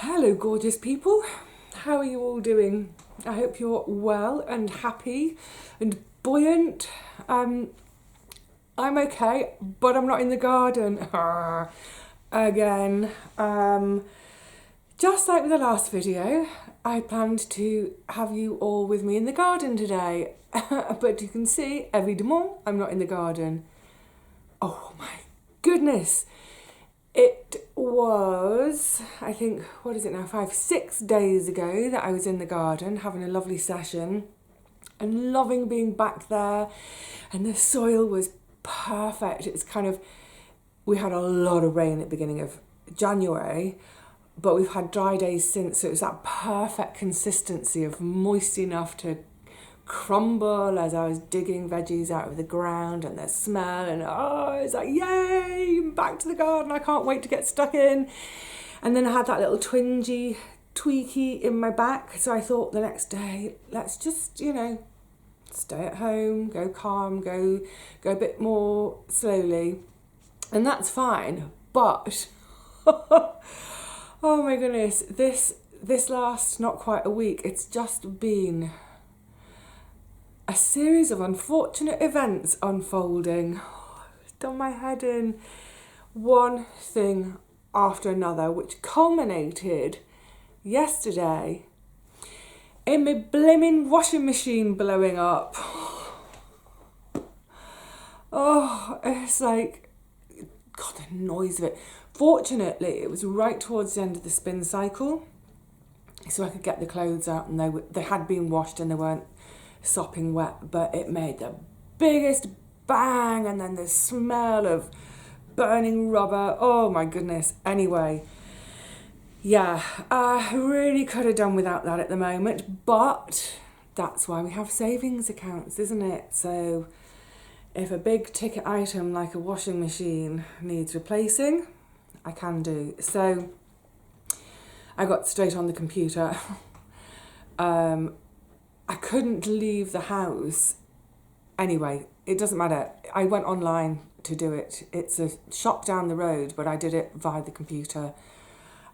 Hello gorgeous people, how are you all doing? I hope you're well and happy and buoyant. I'm okay, but I'm not in the garden again. Just like with the last video, I planned to have you all with me in the garden today, but you can see, évidemment, I'm not in the garden. Oh my goodness. It was, I think, what is it now, 6 days ago that I was in the garden having a lovely session and loving being back there, and the soil was perfect. It's kind of, we had a lot of rain at the beginning of January, but we've had dry days since, so it was that perfect consistency of moist enough to crumble as I was digging veggies out of the ground, and the smell, and it's like, yay, I'm back to the garden, I can't wait to get stuck in. And then I had that little twingy tweaky in my back, so I thought the next day, let's just, stay at home, go calm, go a bit more slowly, and that's fine. But oh my goodness, this last not quite a week, it's just been a series of unfortunate events unfolding. It's done my head in, one thing after another, which culminated yesterday in my blimmin' washing machine blowing up. Oh, it's like, God, the noise of it. Fortunately, it was right towards the end of the spin cycle, so I could get the clothes out, and they had been washed and they weren't sopping wet, but it made the biggest bang, and then the smell of burning rubber. Oh my goodness. Anyway, yeah, I really could have done without that at the moment, but that's why we have savings accounts, isn't it? So if a big ticket item like a washing machine needs replacing, I can do. So I got straight on the computer. I couldn't leave the house. Anyway, it doesn't matter. I went online to do it. It's a shop down the road, but I did it via the computer.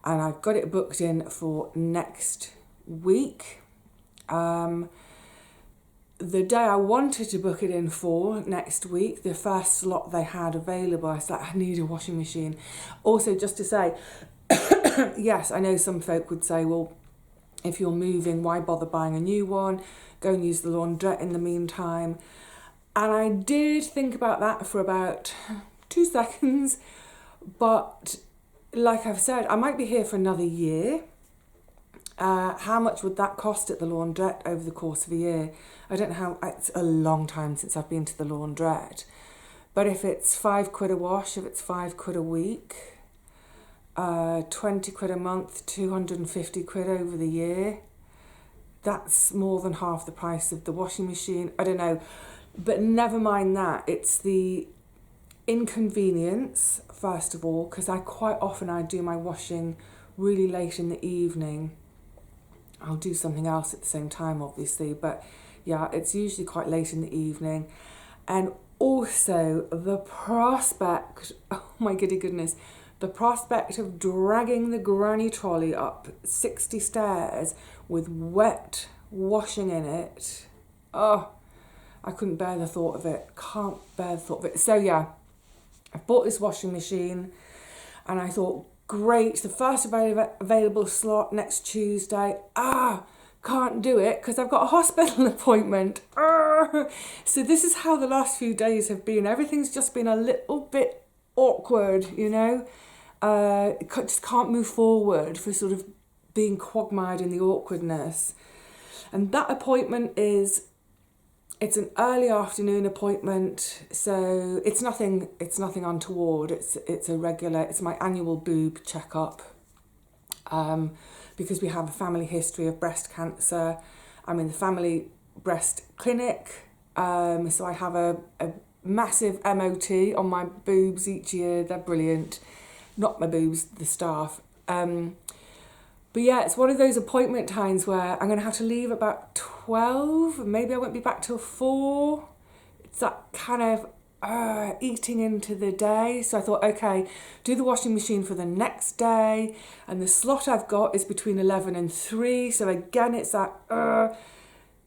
And I've got it booked in for next week. The day I wanted to book it in for next week, the first slot they had available, I was like, I need a washing machine. Also, just to say, yes, I know some folk would say, well, if you're moving, why bother buying a new one? Go and use the laundrette in the meantime. And I did think about that for about 2 seconds, but like I've said, I might be here for another year. How much would that cost at the laundrette over the course of a year? I don't know how, it's a long time since I've been to the laundrette. But if it's £5 a wash, if it's £5 a week, 20 quid a month, 250 quid over the year, that's more than half the price of the washing machine. I don't know, but never mind that. It's the inconvenience, first of all, because I do my washing really late in the evening. I'll do something else at the same time, obviously, but yeah, it's usually quite late in the evening. And also the prospect, oh my goodness, the prospect of dragging the granny trolley up 60 stairs with wet washing in it. Oh, I couldn't bear the thought of it. Can't bear the thought of it. So yeah, I bought this washing machine and I thought, great, the first available slot next Tuesday. Can't do it because I've got a hospital appointment. So this is how the last few days have been. Everything's just been a little bit awkward, just can't move forward for sort of being quagmired in the awkwardness. And that appointment it's an early afternoon appointment, so it's nothing untoward. It's my annual boob checkup, because we have a family history of breast cancer. I'm in the family breast clinic, so I have a massive MOT on my boobs each year. They're brilliant. Not my boobs, the staff. But yeah, it's one of those appointment times where I'm going to have to leave about 12. Maybe I won't be back till 4. It's that kind of eating into the day. So I thought, okay, do the washing machine for the next day. And the slot I've got is between 11 and 3. So again, it's that,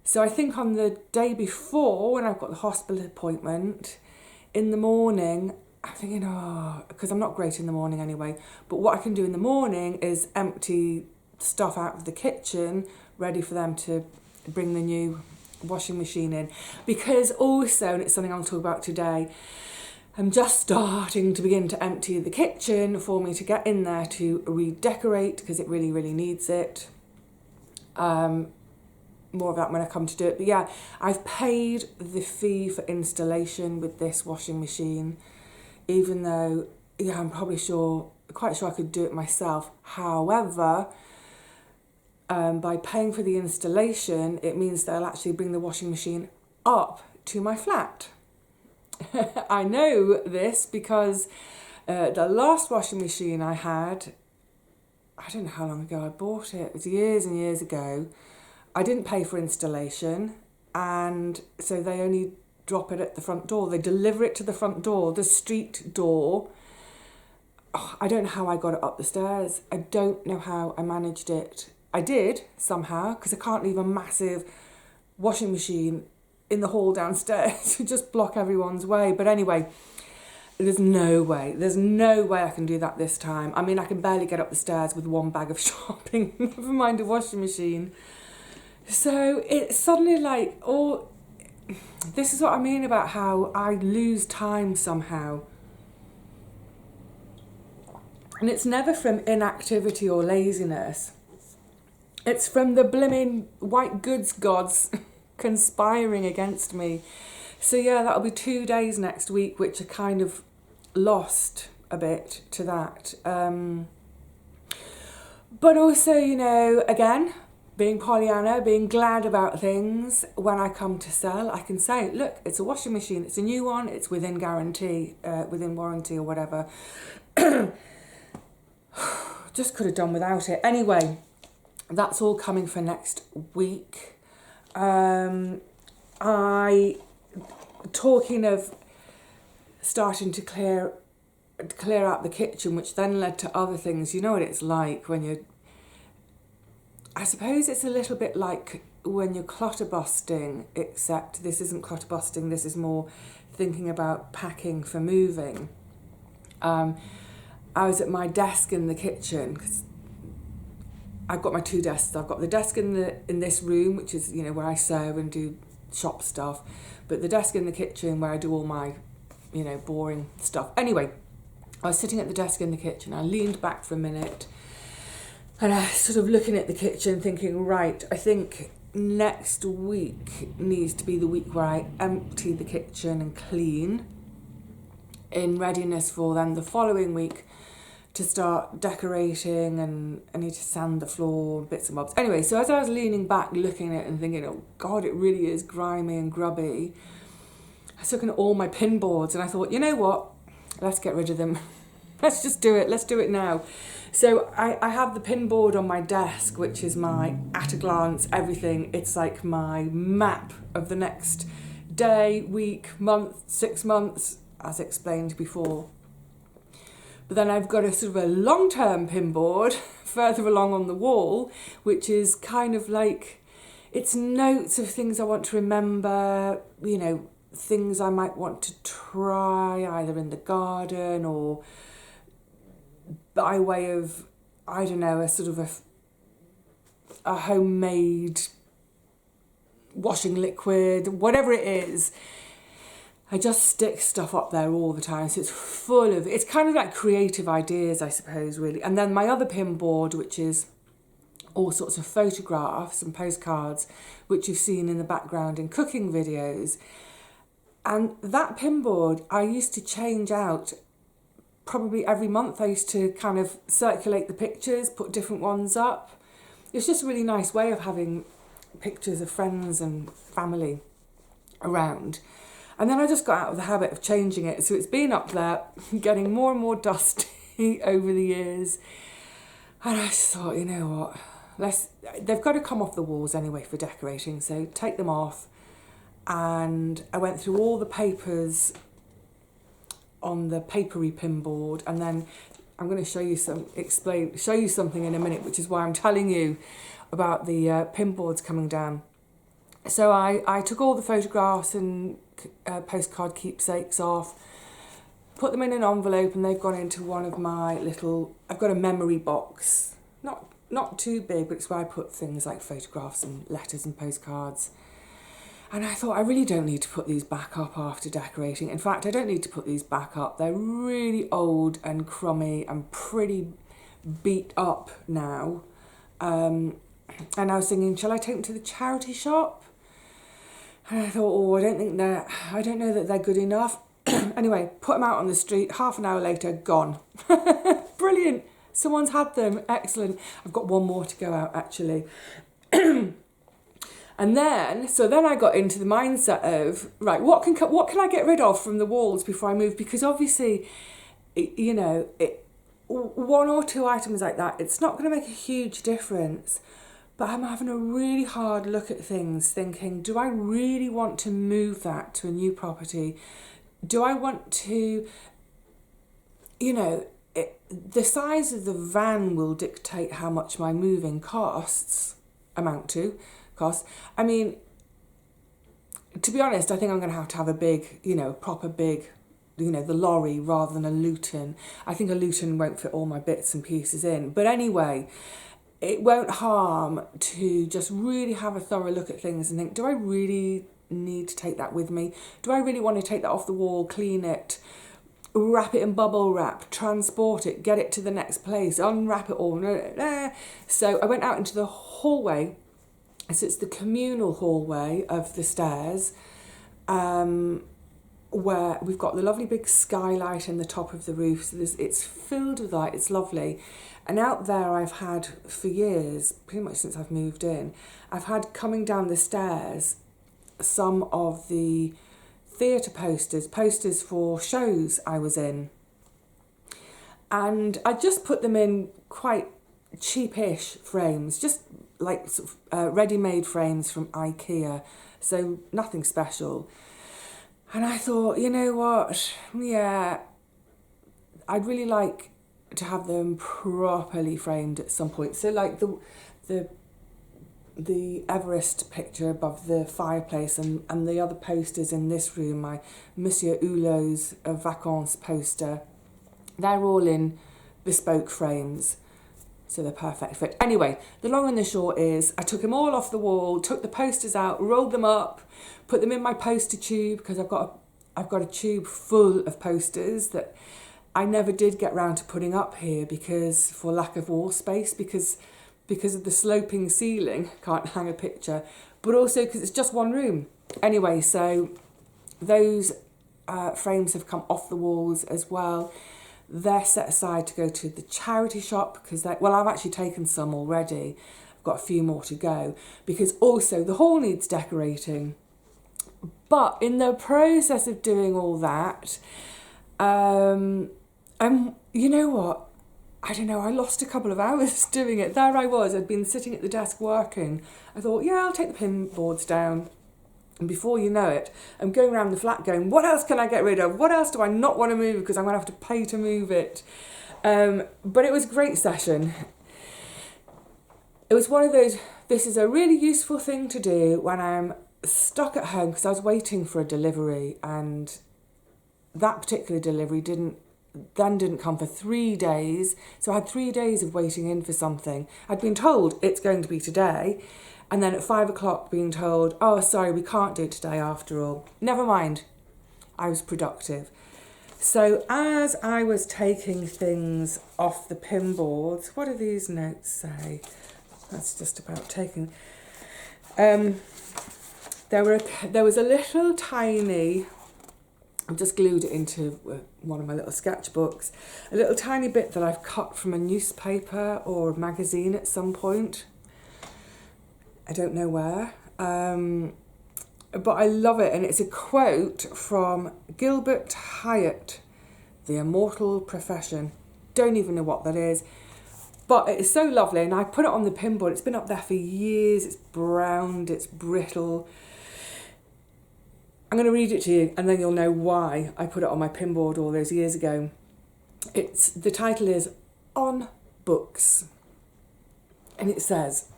So I think on the day before, when I've got the hospital appointment, in the morning, I'm thinking, because I'm not great in the morning anyway. But what I can do in the morning is empty stuff out of the kitchen, ready for them to bring the new washing machine in. Because also, and it's something I'll talk about today, I'm just starting to begin to empty the kitchen for me to get in there to redecorate, because it really, really needs it. More of that when I come to do it. But yeah, I've paid the fee for installation with this washing machine, even though, yeah, I'm probably quite sure I could do it myself. However, by paying for the installation, it means they'll actually bring the washing machine up to my flat. I know this because the last washing machine I had, I don't know how long ago I bought it. It was years and years ago. I didn't pay for installation, and so they only drop it at the front door. They deliver it to the front door, the street door. I don't know how I got it up the stairs. I don't know how I managed it. I did somehow, because I can't leave a massive washing machine in the hall downstairs to just block everyone's way. But anyway, there's no way I can do that this time. I mean, I can barely get up the stairs with one bag of shopping, never mind a washing machine. So it's suddenly like, this is what I mean about how I lose time somehow. And it's never from inactivity or laziness. It's from the blimmin' white goods gods conspiring against me. So yeah, that'll be 2 days next week, which are kind of lost a bit to that. But also, again, being Pollyanna, being glad about things, when I come to sell, I can say, look, it's a washing machine, it's a new one, it's within guarantee, within warranty or whatever. Just could have done without it. Anyway, that's all coming for next week. Talking of starting to clear out the kitchen, which then led to other things. You know what it's like when you're, I suppose it's a little bit like when you're clutter busting, except this isn't clutter busting, this is more thinking about packing for moving. I was at my desk in the kitchen, because I've got my 2 desks. I've got the desk in this room, which is, where I sew and do shop stuff, but the desk in the kitchen where I do all my, boring stuff. Anyway, I was sitting at the desk in the kitchen. I leaned back for a minute, and I was sort of looking at the kitchen thinking, right, I think next week needs to be the week where I empty the kitchen and clean, in readiness for then the following week to start decorating, and I need to sand the floor, bits and bobs. Anyway, so as I was leaning back looking at it and thinking, oh God, it really is grimy and grubby, I was looking at all my pin boards and I thought, you know what, let's get rid of them. Let's just do it. Let's do it now. So I have the pin board on my desk, which is my at a glance everything. It's like my map of the next day, week, month, 6 months, as explained before. But then I've got a sort of a long-term pin board further along on the wall, which is kind of like, it's notes of things I want to remember, things I might want to try either in the garden or by way of, I don't know, a sort of a homemade washing liquid, whatever it is. I just stick stuff up there all the time, so it's kind of like creative ideas, I suppose, really. And then my other pin board, which is all sorts of photographs and postcards, which you've seen in the background in cooking videos. And that pin board, I used to change out probably every month. I used to kind of circulate the pictures, put different ones up. It's just a really nice way of having pictures of friends and family around. And then I just got out of the habit of changing it. So it's been up there, getting more and more dusty over the years. And I just thought, you know what, they've got to come off the walls anyway for decorating. So take them off. And I went through all the papers on the papery pin board, and then I'm going to show you something in a minute, which is why I'm telling you about the pin boards coming down. So I took all the photographs and postcard keepsakes off, put them in an envelope, and they've gone into one of my little, I've got a memory box, not too big, but it's where I put things like photographs and letters and postcards. And I thought, I really don't need to put these back up after decorating. In fact, I don't need to put these back up. They're really old and crummy and pretty beat up now. And I was thinking, shall I take them to the charity shop? And I thought, I don't know that they're good enough. Anyway, put them out on the street. Half an hour later, gone. Brilliant. Someone's had them. Excellent. I've got one more to go out, actually. And then I got into the mindset of, right, what can I get rid of from the walls before I move? Because obviously, one or two items like that, it's not going to make a huge difference. But I'm having a really hard look at things, thinking, do I really want to move that to a new property? Do I want to, the size of the van will dictate how much my moving costs. I mean, to be honest, I think I'm going to have a big, proper big, the lorry rather than a Luton. I think a Luton won't fit all my bits and pieces in. But anyway, it won't harm to just really have a thorough look at things and think, do I really need to take that with me? Do I really want to take that off the wall, clean it, wrap it in bubble wrap, transport it, get it to the next place, unwrap it all? So I went out into the hallway. So it's the communal hallway of the stairs, where we've got the lovely big skylight in the top of the roof. So it's filled with light, it's lovely. And out there I've had for years, pretty much since I've moved in, I've had coming down the stairs some of the theatre posters for shows I was in. And I just put them in quite cheapish frames, just like sort of ready-made frames from IKEA, so nothing special. And I thought, you know what, yeah, I'd really like to have them properly framed at some point. So like the Everest picture above the fireplace and the other posters in this room, my Monsieur Hulot's Vacances poster, they're all in bespoke frames. So they're perfect fit. Anyway, the long and the short is I took them all off the wall, took the posters out, rolled them up, put them in my poster tube, because I've got a tube full of posters that I never did get round to putting up here because for lack of wall space, because of the sloping ceiling, can't hang a picture, but also because it's just one room. Anyway, so those frames have come off the walls as well. They're set aside to go to the charity shop because I've actually taken some already. I've got a few more to go because also the hall needs decorating. But in the process of doing all that, you know what? I don't know, I lost a couple of hours doing it. There I was, I'd been sitting at the desk working. I thought, yeah, I'll take the pin boards down. And before you know it, I'm going around the flat going, what else can I get rid of? What else do I not want to move because I'm going to have to pay to move it? But it was a great session. It was one of those, this is a really useful thing to do when I'm stuck at home because I was waiting for a delivery and that particular delivery didn't come for 3 days. So I had 3 days of waiting in for something. I'd been told it's going to be today. And then at 5 o'clock being told, oh, sorry, we can't do it today after all. Never mind. I was productive. So as I was taking things off the pin boards, what do these notes say? That's just about taking. There was a little tiny, I've just glued it into one of my little sketchbooks, a little tiny bit that I've cut from a newspaper or a magazine at some point. I don't know where, but I love it. And it's a quote from Gilbert Hyatt, The Immortal Profession. Don't even know what that is, but it's so lovely. And I put it on the pin board. It's been up there for years. It's browned, it's brittle. I'm going to read it to you and then you'll know why I put it on my pin board all those years ago. The title is On Books. And it says,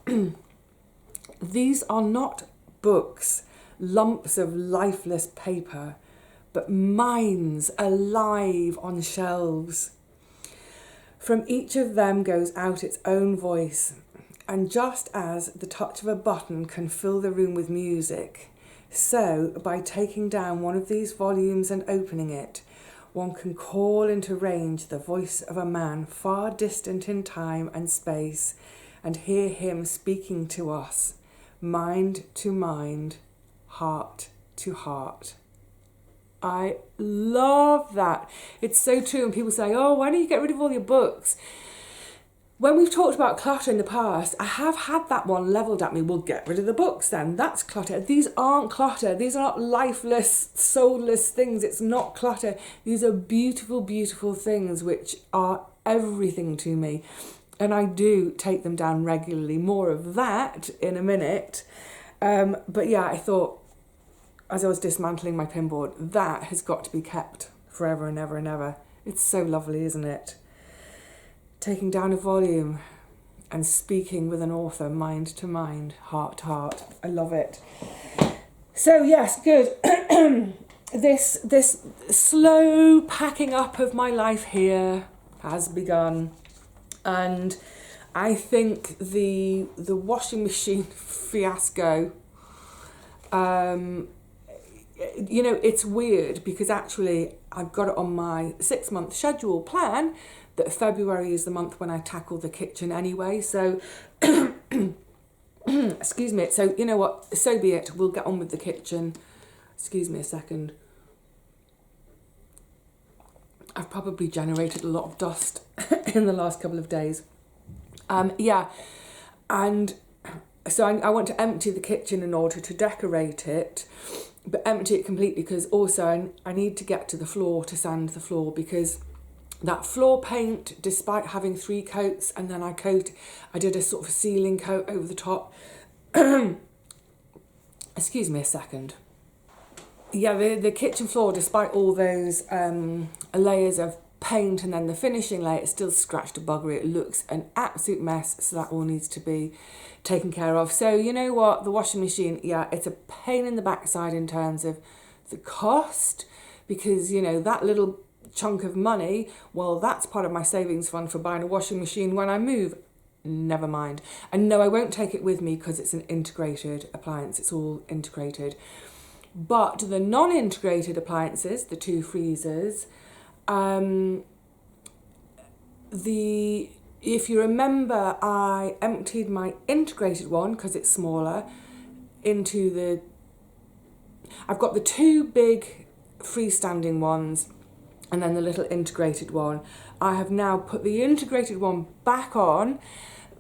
these are not books, lumps of lifeless paper, but minds alive on shelves. From each of them goes out its own voice, and just as the touch of a button can fill the room with music, so by taking down one of these volumes and opening it, one can call into range the voice of a man far distant in time and space, and hear him speaking to us, mind to mind, heart to heart. I love that. It's so true. And people say, oh, why don't you get rid of all your books? When we've talked about clutter in the past, I have had that one levelled at me. Well, get rid of the books then. That's clutter. These aren't clutter. These are not lifeless, soulless things. It's not clutter. These are beautiful, beautiful things which are everything to me. And I do take them down regularly. More of that in a minute. But yeah, I thought, as I was dismantling my pinboard, that has got to be kept forever and ever and ever. It's so lovely, isn't it? Taking down a volume and speaking with an author, mind to mind, heart to heart. I love it. So yes, good. This slow packing up of my life here has begun. And I think the washing machine fiasco, you know, it's weird because actually I've got it on my 6-month schedule plan that February is the month when I tackle the kitchen anyway. So, excuse me. So, you know what? So be it. We'll get on with the kitchen. Excuse me a second. I've probably generated a lot of dust in the last couple of days. Yeah. And so I want to empty the kitchen in order to decorate it, but empty it completely because also I need to get to the floor to sand the floor, because that floor paint, despite having 3 coats and then I did a sort of ceiling coat over the top. Excuse me a second. Yeah, the kitchen floor, despite all those layers of paint and then the finishing layer, it's still scratched to buggery. It looks an absolute mess, so that all needs to be taken care of. So you know what, the washing machine, yeah, it's a pain in the backside in terms of the cost, because you know that little chunk of money, well, that's part of my savings fund for buying a washing machine when I move. Never mind. And no, I won't take it with me because it's an integrated appliance. It's all integrated. But the non-integrated appliances, the 2 freezers, if you remember, I emptied my integrated one because it's smaller into I've got the 2 big freestanding ones and then the little integrated one. I have now put the integrated one back on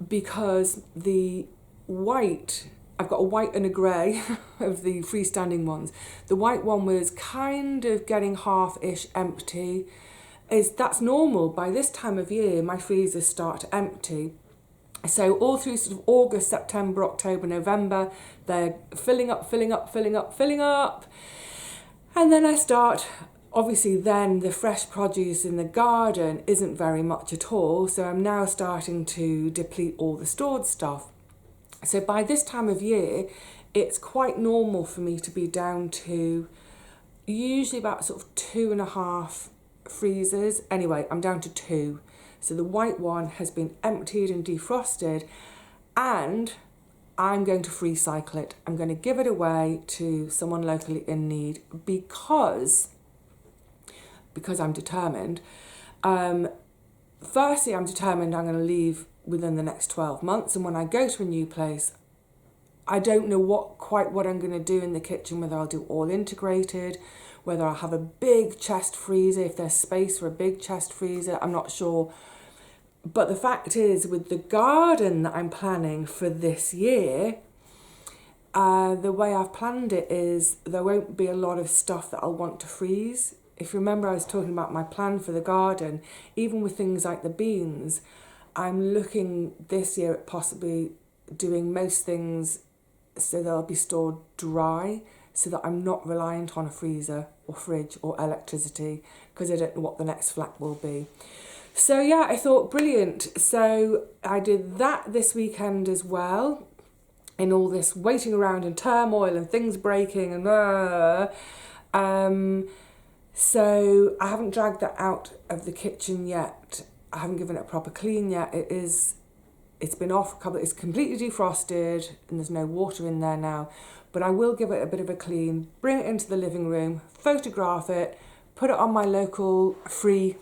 because I've got a white and a grey of the freestanding ones. The white one was kind of getting half-ish empty. That's normal. By this time of year, my freezers start to empty. So all through sort of August, September, October, November, they're filling up. And then I start, obviously then the fresh produce in the garden isn't very much at all. So I'm now starting to deplete all the stored stuff. So by this time of year, it's quite normal for me to be down to usually about sort of 2.5 freezers. Anyway, I'm down to 2. So the white one has been emptied and defrosted, and I'm going to free cycle it. I'm going to give it away to someone locally in need because I'm determined. Firstly, I'm determined I'm going to leave within the next 12 months, and when I go to a new place, I don't know what I'm going to do in the kitchen, whether I'll do all integrated, whether I'll have a big chest freezer, if there's space for a big chest freezer, I'm not sure. But the fact is, with the garden that I'm planning for this year, the way I've planned it is there won't be a lot of stuff that I'll want to freeze. If you remember, I was talking about my plan for the garden, even with things like the beans, I'm looking this year at possibly doing most things so they'll be stored dry. so that I'm not reliant on a freezer or fridge or electricity, because I don't know what the next flat will be. So yeah, I thought brilliant. So I did that this weekend as well, in all this waiting around and turmoil and things breaking and so I haven't dragged that out of the kitchen yet. I haven't given it a proper clean yet. It's been off a couple. It's completely defrosted and there's no water in there now. But I will give it a bit of a clean, bring it into the living room, photograph it, put it on my local free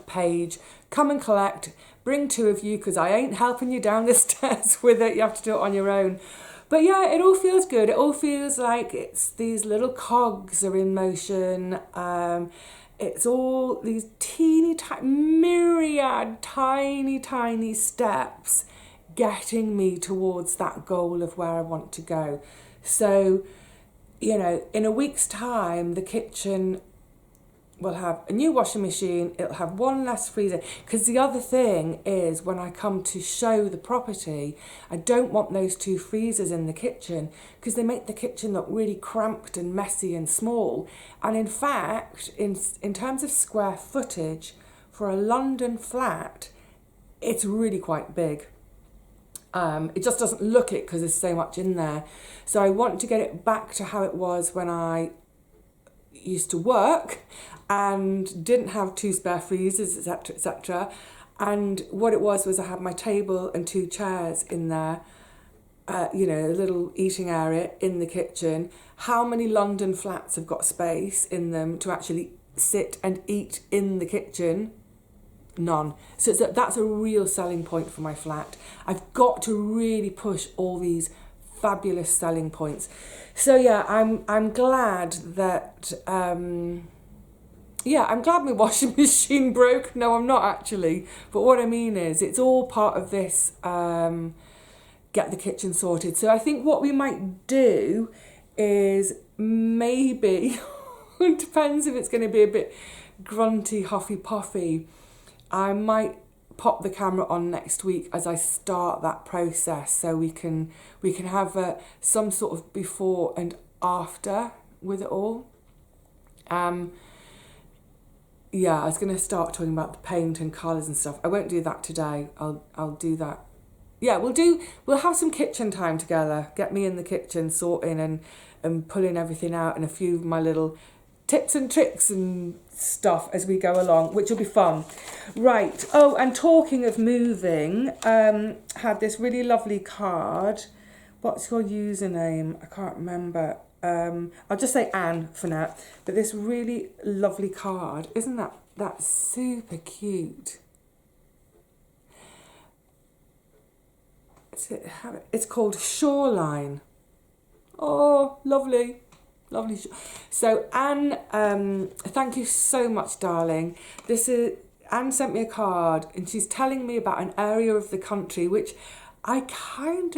page. Come and collect. Bring 2 of you, because I ain't helping you down the stairs with it. You have to do it on your own. But yeah, it all feels good. It all feels like it's these little cogs are in motion. It's all these teeny tiny, myriad, tiny steps getting me towards that goal of where I want to go. So, you know, in a week's time, the kitchen will have a new washing machine, it'll have 1 less freezer. Because the other thing is, when I come to show the property, I don't want those 2 freezers in the kitchen, because they make the kitchen look really cramped and messy and small. And in fact, in terms of square footage, for a London flat, it's really quite big. It just doesn't look it because there's so much in there. So I want to get it back to how it was when I used to work and didn't have 2 spare freezers, etc, etc. And what it was I had my table and 2 chairs in there, you know, a little eating area in the kitchen. How many London flats have got space in them to actually sit and eat in the kitchen? None. So that's a real selling point for my flat. I've got to really push all these fabulous selling points. So yeah, I'm glad that I'm glad my washing machine broke. No, I'm not actually. But what I mean is, it's all part of this get the kitchen sorted. So I think what we might do is maybe, it depends if it's going to be a bit grunty, huffy puffy, I might pop the camera on next week as I start that process, so we can have some sort of before and after with it all. Yeah, I was going to start talking about the paint and colours and stuff. I won't do that today. I'll do that. Yeah, we'll have some kitchen time together. Get me in the kitchen sorting and pulling everything out, and a few of my little tips and tricks and stuff as we go along, which will be fun. Right. Oh, and talking of moving, had this really lovely card. What's your username? I can't remember. I'll just say Anne for now. But this really lovely card, isn't that super cute? It's called Shoreline. Oh, lovely. Lovely. So Anne, thank you so much, darling. Anne sent me a card, and she's telling me about an area of the country which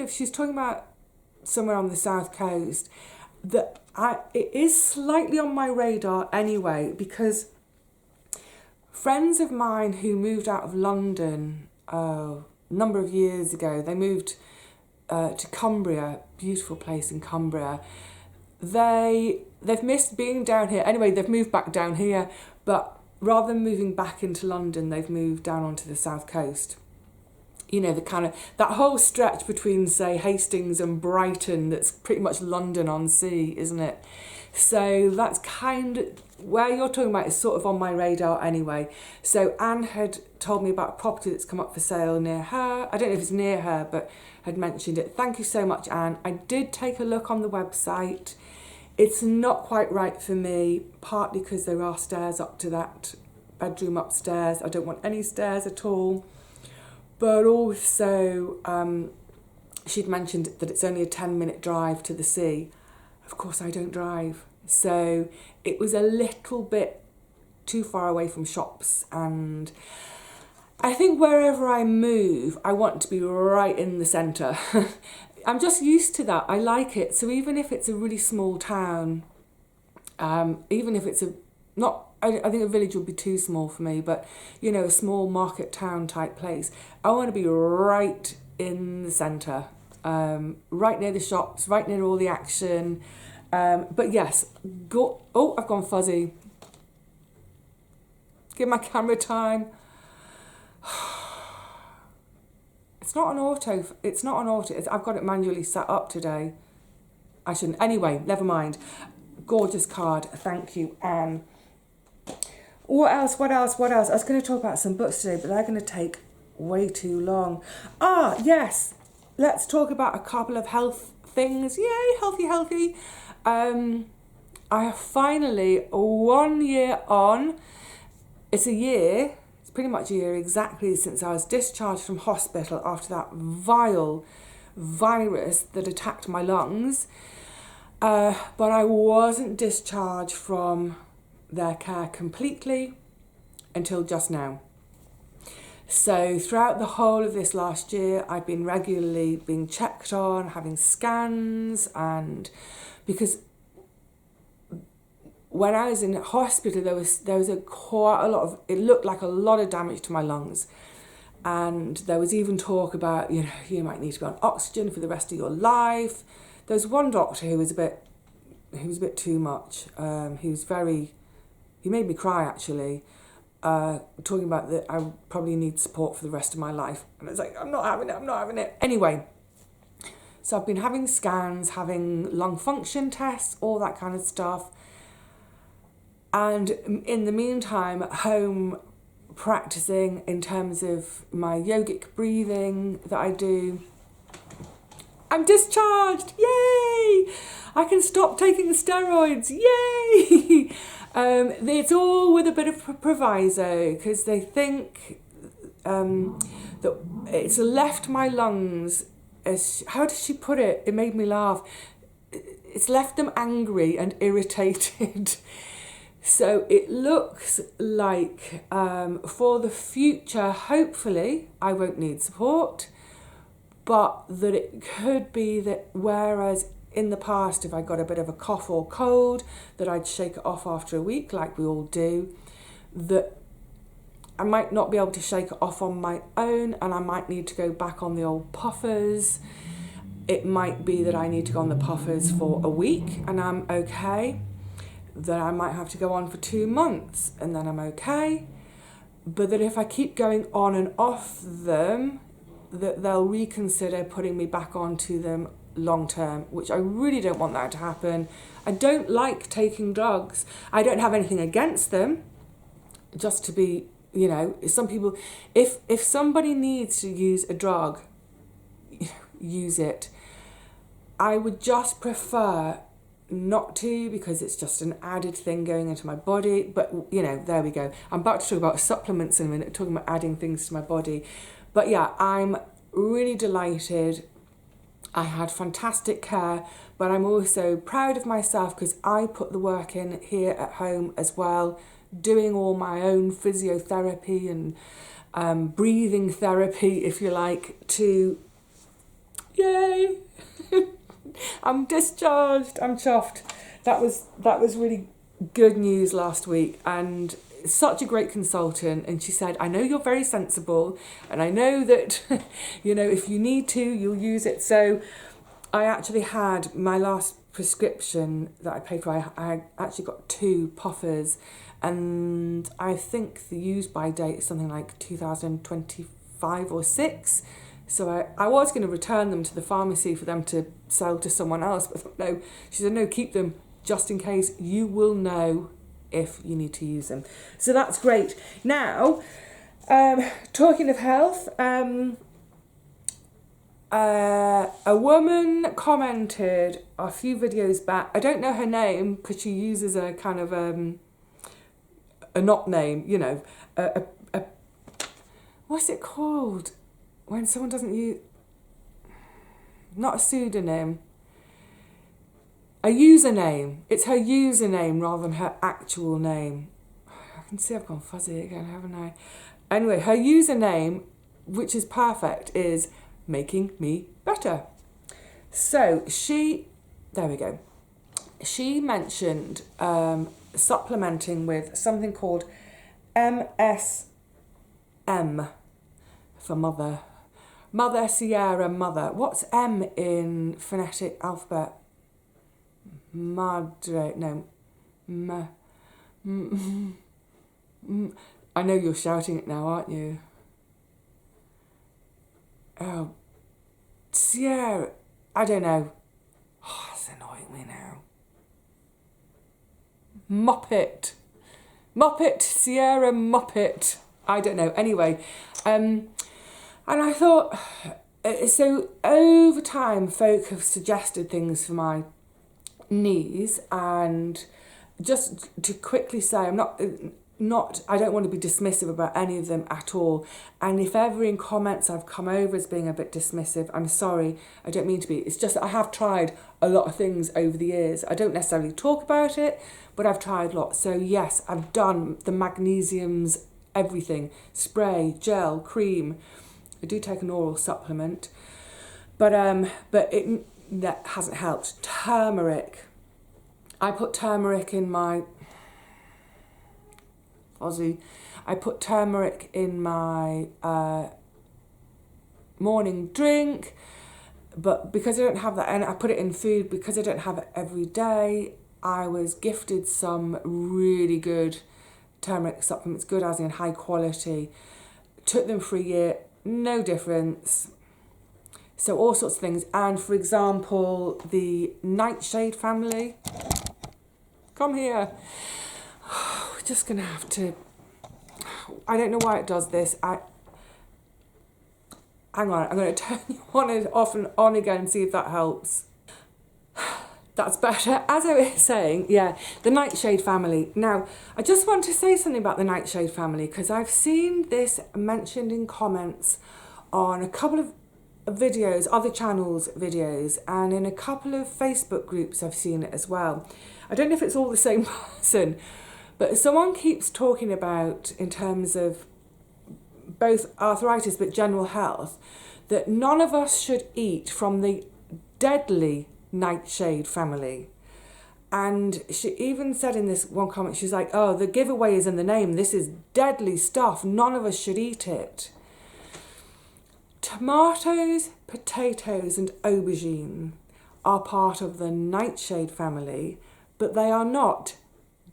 she's talking about somewhere on the south coast, that it is slightly on my radar anyway, because friends of mine who moved out of London a number of years ago, they moved to Cumbria, beautiful place in Cumbria. They've missed being down here. Anyway, they've moved back down here, but rather than moving back into London, they've moved down onto the south coast. You know, the kind of that whole stretch between, say, Hastings and Brighton, that's pretty much London on sea, isn't it? So that's kind of where you're talking about, is sort of on my radar anyway. So Anne had told me about a property that's come up for sale near her. I don't know if it's near her, but had mentioned it. Thank you so much, Anne. I did take a look on the website. It's not quite right for me, partly because there are stairs up to that bedroom upstairs. I don't want any stairs at all. But also, she'd mentioned that it's only a 10-minute drive to the sea. Of course, I don't drive. So it was a little bit too far away from shops. And I think wherever I move, I want to be right in the centre. I'm just used to that. I like it. So even if it's a really small town, even if it's I think a village would be too small for me, but, you know, a small market town type place, I want to be right in the centre. right near the shops, right near all the action. But yes, I've gone fuzzy. Give my camera time. It's not an auto. I've got it manually set up today. I shouldn't. Anyway, never mind. Gorgeous card. Thank you, Anne. What else? I was going to talk about some books today, but they're going to take way too long. Yes. Let's talk about a couple of health things. Yay, healthy. I have finally, 1 year on. It's a year. It's pretty much a year exactly since I was discharged from hospital after that vile virus that attacked my lungs. But I wasn't discharged from their care completely until just now. So throughout the whole of this last year, I've been regularly being checked on, having scans, and because when I was in hospital, there was quite a lot of, it looked like a lot of damage to my lungs. And there was even talk about, you might need to be on oxygen for the rest of your life. There was one doctor who was a bit too much. He made me cry actually, talking about that I probably need support for the rest of my life. And I was like, I'm not having it. Anyway, so I've been having scans, having lung function tests, all that kind of stuff. And in the meantime, at home, practicing in terms of my yogic breathing that I do. I'm discharged, yay! I can stop taking the steroids, yay! It's all with a bit of proviso because they think that it's left my lungs as, how did she put it? It made me laugh. It's left them angry and irritated. So it looks like for the future, hopefully, I won't need support, but that it could be that whereas in the past, if I got a bit of a cough or cold, that I'd shake it off after a week, like we all do, that I might not be able to shake it off on my own, and I might need to go back on the old puffers. It might be that I need to go on the puffers for a week, and I'm okay. That I might have to go on for 2 months, and then I'm okay. But that if I keep going on and off them, that they'll reconsider putting me back onto them long term, which I really don't want that to happen. I don't like taking drugs. I don't have anything against them, just to be, some people, if somebody needs to use a drug, use it. I would just prefer not to, because it's just an added thing going into my body. But there we go. I'm about to talk about supplements in a minute, talking about adding things to my body. But yeah, I'm really delighted. I had fantastic care, but I'm also proud of myself because I put the work in here at home as well, doing all my own physiotherapy and breathing therapy, if you like, to, yay! I'm discharged. I'm chuffed. That was really good news last week, and such a great consultant. And she said, I know you're very sensible, and I know that if you need to, you'll use it. So I actually had my last prescription that I paid for. I actually got 2 puffers, and I think the use by date is something like 2025 or 6. So I was going to return them to the pharmacy for them to sell to someone else, but I thought, no. She said, no, keep them just in case. You will know if you need to use them. So that's great. Now, talking of health, a woman commented a few videos back. I don't know her name because she uses a kind of a not name, what's it called? When someone doesn't use, not a pseudonym, a username. It's her username rather than her actual name. I can see I've gone fuzzy again, haven't I? Anyway, her username, which is perfect, is making me better. So there we go. She mentioned supplementing with something called MSM for mother. Mother, Sierra, mother. What's M in phonetic alphabet? Madre, no. I know you're shouting it now, aren't you? Oh, Sierra. I don't know. Oh, it's annoying me now. Muppet, Sierra Muppet. I don't know. Anyway, and I thought, so over time, folk have suggested things for my knees, and just to quickly say, I'm not, I don't want to be dismissive about any of them at all. And if ever in comments I've come over as being a bit dismissive, I'm sorry, I don't mean to be. It's just that I have tried a lot of things over the years. I don't necessarily talk about it, but I've tried lots. So yes, I've done the magnesiums, everything, spray, gel, cream. I do take an oral supplement, but that hasn't helped. Turmeric. I put turmeric in my I put turmeric in my morning drink, but because I don't have that, and I put it in food because I don't have it every day, I was gifted some really good turmeric supplements, good as in high quality. Took them for a year, no difference. So all sorts of things. And for example, the nightshade family. Come here. We're just going to have to... I don't know why it does this. Hang on, I'm going to turn you on and off and on again and see if that helps. That's better. As I was saying, yeah, the nightshade family. Now, I just want to say something about the nightshade family because I've seen this mentioned in comments on a couple of videos, other channels' videos, and in a couple of Facebook groups I've seen it as well. I don't know if it's all the same person, but someone keeps talking about, in terms of both arthritis but general health, that none of us should eat from the deadly nightshade family. And she even said in this one comment, she's like, oh, the giveaway is in the name. This is deadly stuff. None of us should eat it. Tomatoes, potatoes and aubergine are part of the nightshade family, but they are not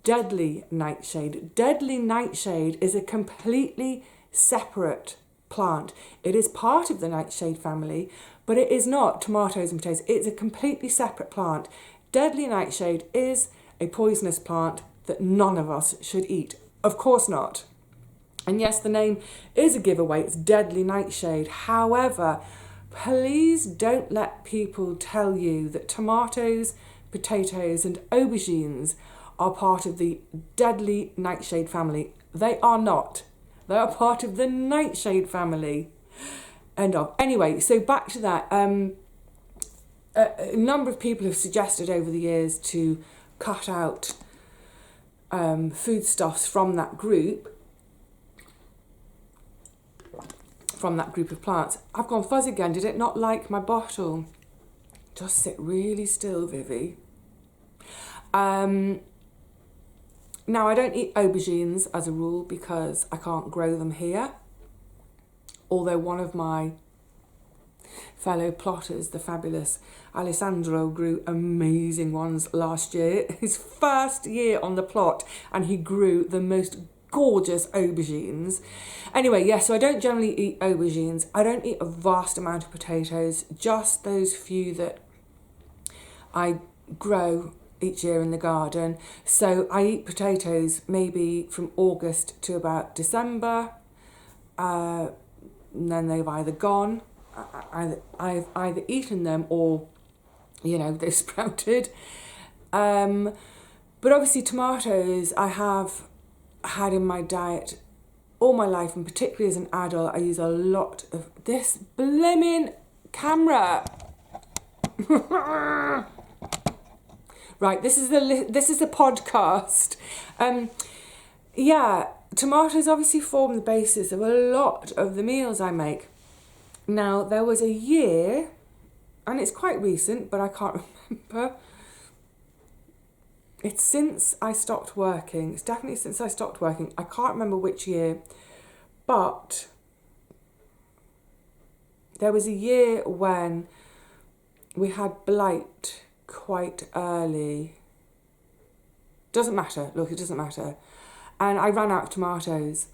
deadly nightshade. Deadly nightshade is a completely separate plant. It is part of the nightshade family, but it is not tomatoes and potatoes. It's a completely separate plant. Deadly nightshade is a poisonous plant that none of us should eat. Of course not. And yes, the name is a giveaway. It's deadly nightshade. However, please don't let people tell you that tomatoes, potatoes and aubergines are part of the deadly nightshade family. They are not. They are part of the nightshade family. End of. Anyway, so back to that. A number of people have suggested over the years to cut out foodstuffs from that group of plants. I've gone fuzzy again. Did it not like my bottle? Just sit really still, Vivi. Now, I don't eat aubergines as a rule because I can't grow them here. Although one of my fellow plotters, the fabulous Alessandro, grew amazing ones last year. His first year on the plot, and he grew the most gorgeous aubergines. Anyway, yes, so I don't generally eat aubergines. I don't eat a vast amount of potatoes, just those few that I grow each year in the garden. So I eat potatoes maybe from August to about December, and then they've either gone, I've either eaten them or, you know, they sprouted. But obviously tomatoes I have had in my diet all my life, and particularly as an adult I use a lot of this blimmin' camera. Right, this is the podcast. Yeah, tomatoes obviously form the basis of a lot of the meals I make. Now, there was a year, and it's quite recent, but I can't remember. It's since I stopped working. It's definitely since I stopped working. I can't remember which year, but there was a year when we had blight quite early. Doesn't matter, look, it doesn't matter. And I ran out of tomatoes.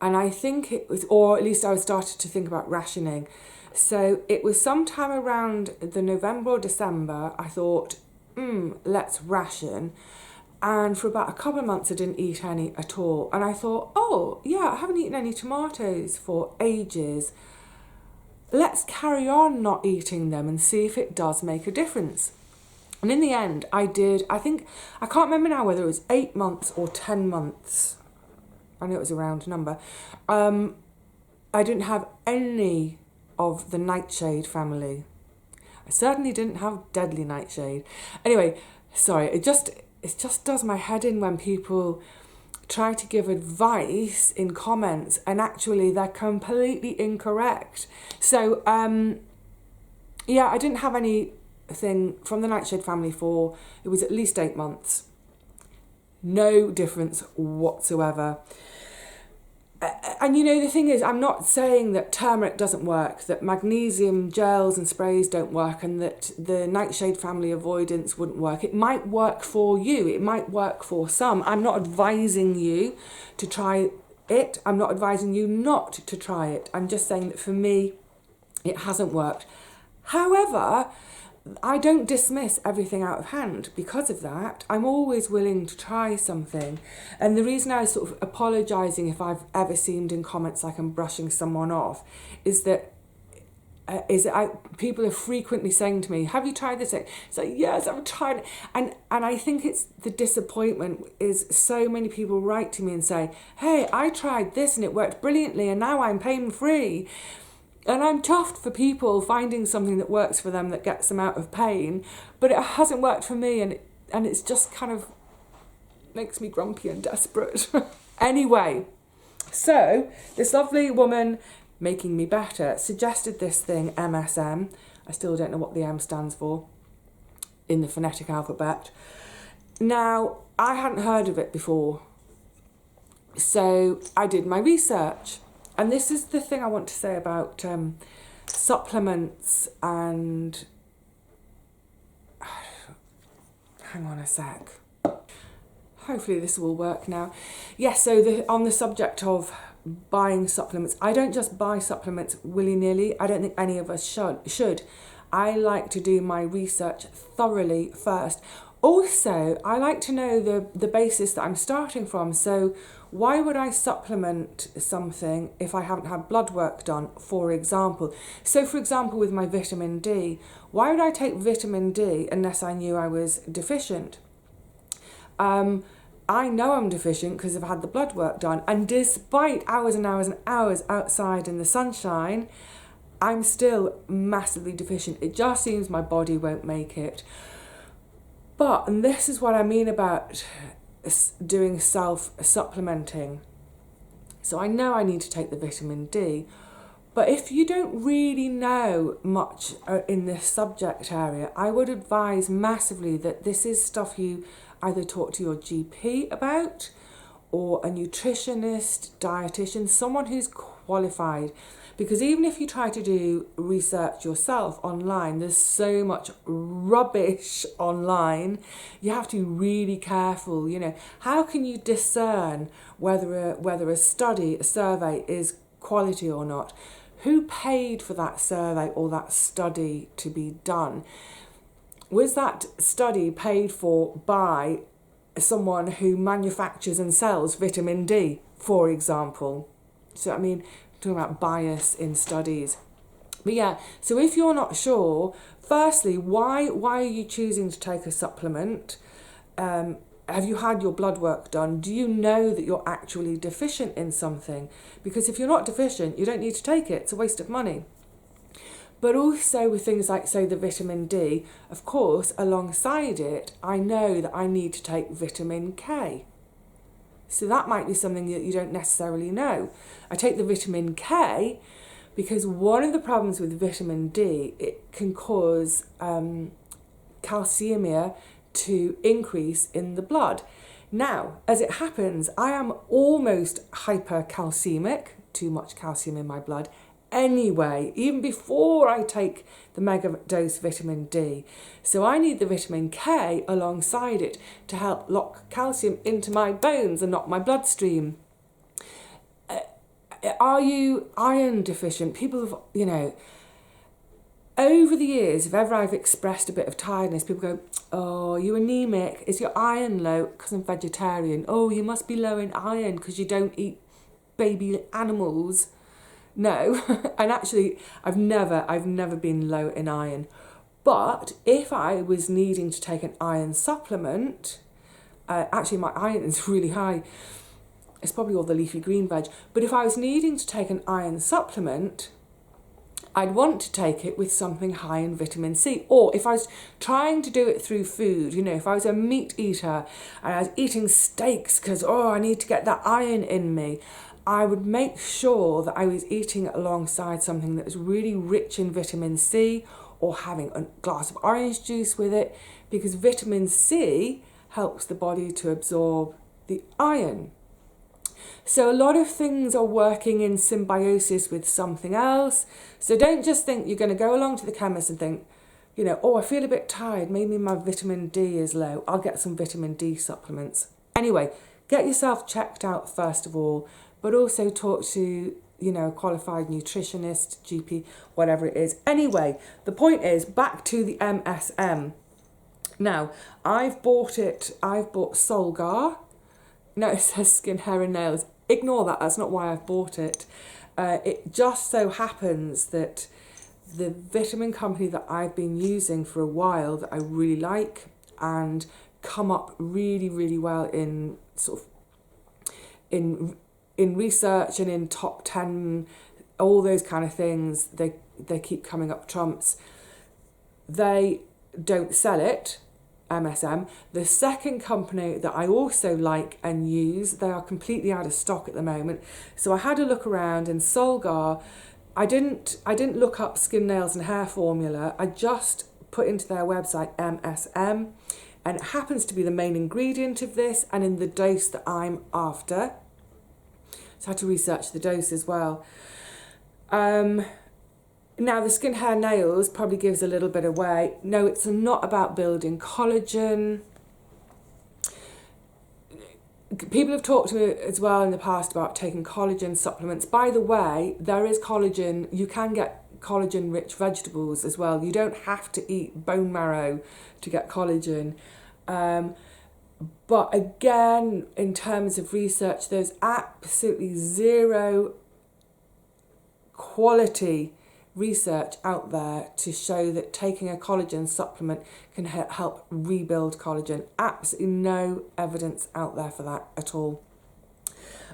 And I think it was, or at least I started to think about rationing. So it was sometime around the November or December, I thought, let's ration. And for about a couple of months, I didn't eat any at all. And I thought, oh, yeah, I haven't eaten any tomatoes for ages. Let's carry on not eating them and see if it does make a difference. And in the end, I did, I can't remember now whether it was 8 months or 10 months. I know it was a round number. I didn't have any of the nightshade family. I certainly didn't have deadly nightshade. Anyway, sorry, it just does my head in when people try to give advice in comments and actually they're completely incorrect. So, yeah, I didn't have anything from the nightshade family for, it was at least 8 months. No difference whatsoever. And you know, the thing is, I'm not saying that turmeric doesn't work, that magnesium gels and sprays don't work, and that the nightshade family avoidance wouldn't work. It might work for you. It might work for some. I'm not advising you to try it. I'm not advising you not to try it. I'm just saying that for me, it hasn't worked. However, I don't dismiss everything out of hand because of that. I'm always willing to try something. And the reason I was sort of apologising if I've ever seemed in comments like I'm brushing someone off is that people are frequently saying to me, have you tried this? It's like, yes, I've tried it. And I think it's the disappointment is so many people write to me and say, hey, I tried this and it worked brilliantly and now I'm pain-free. And I'm chuffed for people finding something that works for them, that gets them out of pain, but it hasn't worked for me, and it's just kind of makes me grumpy and desperate. Anyway, so this lovely woman making me better suggested this thing, MSM. I still don't know what the M stands for in the phonetic alphabet. Now, I hadn't heard of it before, so I did my research. And this is the thing I want to say about supplements and... Hang on a sec. Hopefully this will work now. Yes, so on the subject of buying supplements, I don't just buy supplements willy-nilly. I don't think any of us should. I like to do my research thoroughly first. Also, I like to know the basis that I'm starting from. So why would I supplement something if I haven't had blood work done, for example? So for example, with my vitamin D, why would I take vitamin D unless I knew I was deficient? I know I'm deficient because I've had the blood work done. And despite hours and hours and hours outside in the sunshine, I'm still massively deficient. It just seems my body won't make it. But, and this is what I mean about doing self-supplementing. So I know I need to take the vitamin D, but if you don't really know much in this subject area, I would advise massively that this is stuff you either talk to your GP about, or a nutritionist, dietitian, someone who's qualified. Because even if you try to do research yourself online, there's so much rubbish online. You have to be really careful. You know, how can you discern whether a study, a survey is quality or not? Who paid for that survey or that study to be done? Was that study paid for by someone who manufactures and sells vitamin D, for example? So, I mean, talking about bias in studies. But yeah, so if you're not sure, firstly, why are you choosing to take a supplement? Have you had your blood work done? Do you know that you're actually deficient in something? Because if you're not deficient, you don't need to take it. It's a waste of money. But also with things like, say, the vitamin D, of course, alongside it, I know that I need to take vitamin K. So that might be something that you don't necessarily know. I take the vitamin K because one of the problems with vitamin D, it can cause calcemia to increase in the blood. Now, as it happens, I am almost hypercalcemic, too much calcium in my blood, anyway, even before I take the mega dose vitamin D. So I need the vitamin K alongside it to help lock calcium into my bones and not my bloodstream. Are you iron deficient? People have, you know, over the years, if ever I've expressed a bit of tiredness, people go, oh, are you anemic? Is your iron low? Because I'm vegetarian. Oh, you must be low in iron because you don't eat baby animals. No, and actually I've never been low in iron. But if I was needing to take an iron supplement, actually my iron is really high. It's probably all the leafy green veg. But if I was needing to take an iron supplement, I'd want to take it with something high in vitamin C. Or if I was trying to do it through food, you know, if I was a meat eater and I was eating steaks because, oh, I need to get that iron in me, I would make sure that I was eating it alongside something that was really rich in vitamin C, or having a glass of orange juice with it, because vitamin C helps the body to absorb the iron. So a lot of things are working in symbiosis with something else. So don't just think you're going to go along to the chemist and think, you know, oh, I feel a bit tired, maybe my vitamin D is low, I'll get some vitamin D supplements. Anyway, get yourself checked out first of all, but also talk to, you know, a qualified nutritionist, GP, whatever it is. Anyway, the point is, back to the MSM. Now, I've bought Solgar. No, it says skin, hair and nails. Ignore that, that's not why I've bought it. It just so happens that the vitamin company that I've been using for a while that I really like and come up really, really well in sort of in research and in top 10, all those kind of things, they keep coming up trumps. They don't sell it, MSM. The second company that I also like and use, they are completely out of stock at the moment. So I had a look around, and Solgar, I didn't look up skin, nails and hair formula. I just put into their website MSM, and it happens to be the main ingredient of this and in the dose that I'm after. So I had to research the dose as well. Now, the skin, hair, nails probably gives a little bit away. No, it's not about building collagen. People have talked to me as well in the past about taking collagen supplements. By the way, there is collagen. You can get collagen-rich vegetables as well. You don't have to eat bone marrow to get collagen. But again, in terms of research, there's absolutely zero quality research out there to show that taking a collagen supplement can help rebuild collagen. Absolutely no evidence out there for that at all.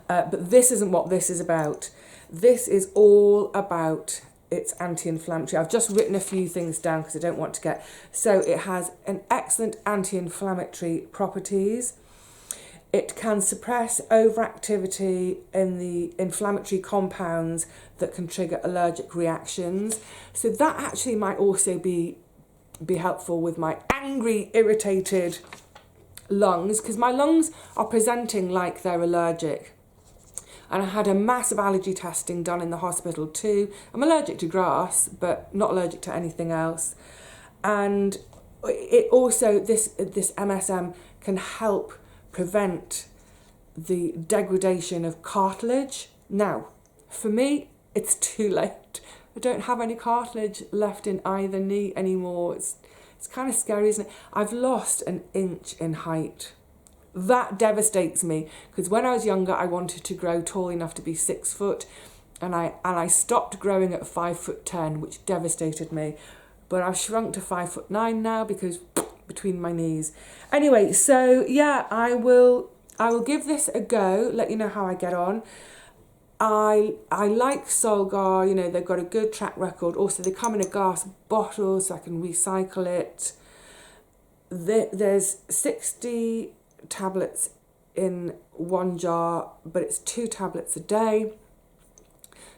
But this isn't what this is about. This is all about its anti-inflammatory. I've just written a few things down because I don't want to get... So it has an excellent anti-inflammatory properties. It can suppress overactivity in the inflammatory compounds that can trigger allergic reactions. So that actually might also be helpful with my angry, irritated lungs, because my lungs are presenting like they're allergic. And I had a massive allergy testing done in the hospital too. I'm allergic to grass, but not allergic to anything else. And it also, this MSM can help prevent the degradation of cartilage. Now, for me, it's too late. I don't have any cartilage left in either knee anymore. It's kind of scary, isn't it? I've lost an inch in height. That devastates me, because when I was younger, I wanted to grow tall enough to be 6 foot, and I stopped growing at 5'10", which devastated me. But I've shrunk to 5'9" now because between my knees. Anyway, so yeah, I will give this a go, let you know how I get on. I like Solgar, you know, they've got a good track record. Also, they come in a glass bottle so I can recycle it. There's 60 tablets in one jar, but it's 2 tablets a day.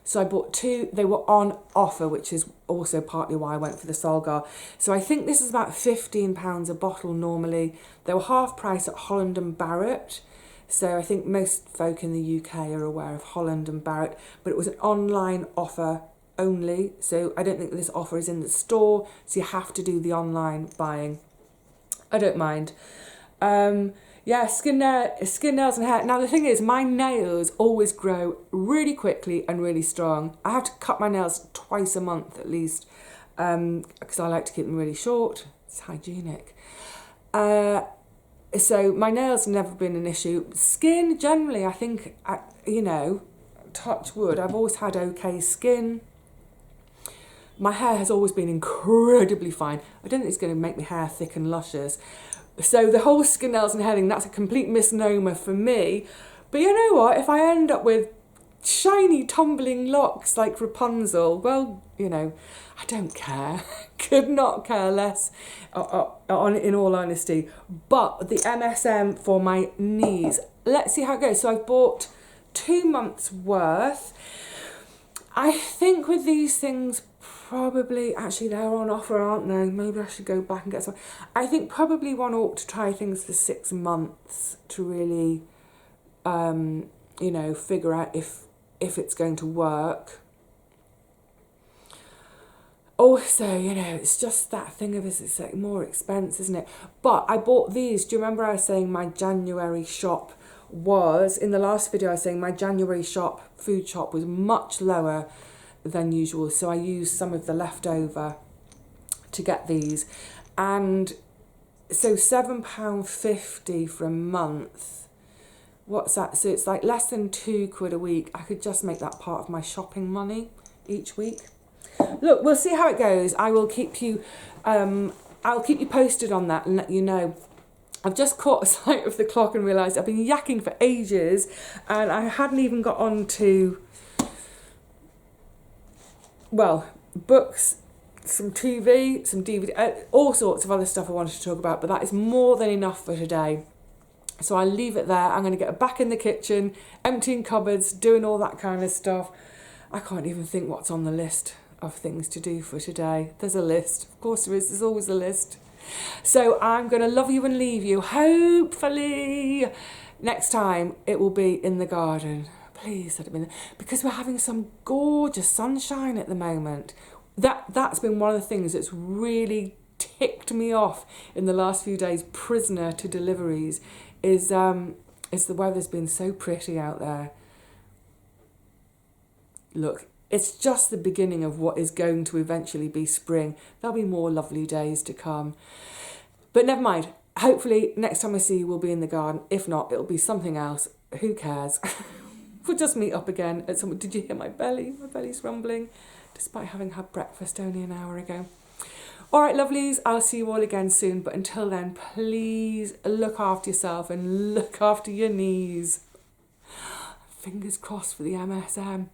So I bought 2. They were on offer, which is also partly why I went for the Solgar. So I think this is about £15 a bottle normally. They were half price at Holland & Barrett. So I think most folk in the UK are aware of Holland & Barrett, but it was an online offer only. So I don't think this offer is in the store. So you have to do the online buying. I don't mind. Yeah, skin nails and hair. Now the thing is, my nails always grow really quickly and really strong. I have to cut my nails twice a month at least, because I like to keep them really short. It's hygienic. So my nails have never been an issue. Skin, generally, I think, you know, touch wood, I've always had okay skin. My hair has always been incredibly fine. I don't think it's going to make my hair thick and luscious. So the whole skin, nails and hair thing, that's a complete misnomer for me. But you know what? If I end up with shiny tumbling locks like Rapunzel, well, you know, I don't care. Could not care less, in all honesty. But the MSM for my knees, let's see how it goes. So I've bought 2 months worth. I think with these things, probably, actually they're on offer, aren't they? Maybe I should go back and get some. I think probably one ought to try things for 6 months to really, you know, figure out if it's going to work. Also, you know, it's just that thing of it's like more expense, isn't it? But I bought these. Do you remember I was saying my January shop was, in the last video I was saying my January food shop was much lower than usual. So I used some of the leftover to get these. And so £7.50 for a month. What's that? So it's like less than £2 a week. I could just make that part of my shopping money each week. Look, we'll see how it goes. I will keep you, I'll keep you posted on that and let you know. I've just caught sight of the clock and realised I've been yakking for ages, and I hadn't even got on to, well, books, some TV, some DVD, all sorts of other stuff I wanted to talk about, but that is more than enough for today. So I'll leave it there. I'm going to get back in the kitchen, emptying cupboards, doing all that kind of stuff. I can't even think what's on the list of things to do for today. There's a list. Of course there is. There's always a list. So I'm going to love you and leave you. Hopefully next time it will be in the garden. Please let it be in because we're having some gorgeous sunshine at the moment. That's been one of the things that's really ticked me off in the last few days, prisoner to deliveries, is the weather's been so pretty out there. Look, it's just the beginning of what is going to eventually be spring. There'll be more lovely days to come. But never mind. Hopefully next time I see you we'll be in the garden. If not, it'll be something else. Who cares? We'll just meet up again at some. Did you hear my belly? My belly's rumbling, despite having had breakfast only an hour ago. All right, lovelies, I'll see you all again soon. But until then, please look after yourself and look after your knees. Fingers crossed for the MSM.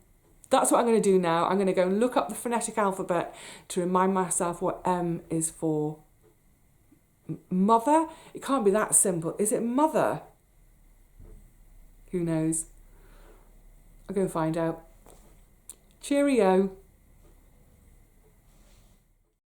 That's what I'm going to do now. I'm going to go and look up the phonetic alphabet to remind myself what M is for. Mother? It can't be that simple. Is it mother? Who knows? I'll go and find out. Cheerio.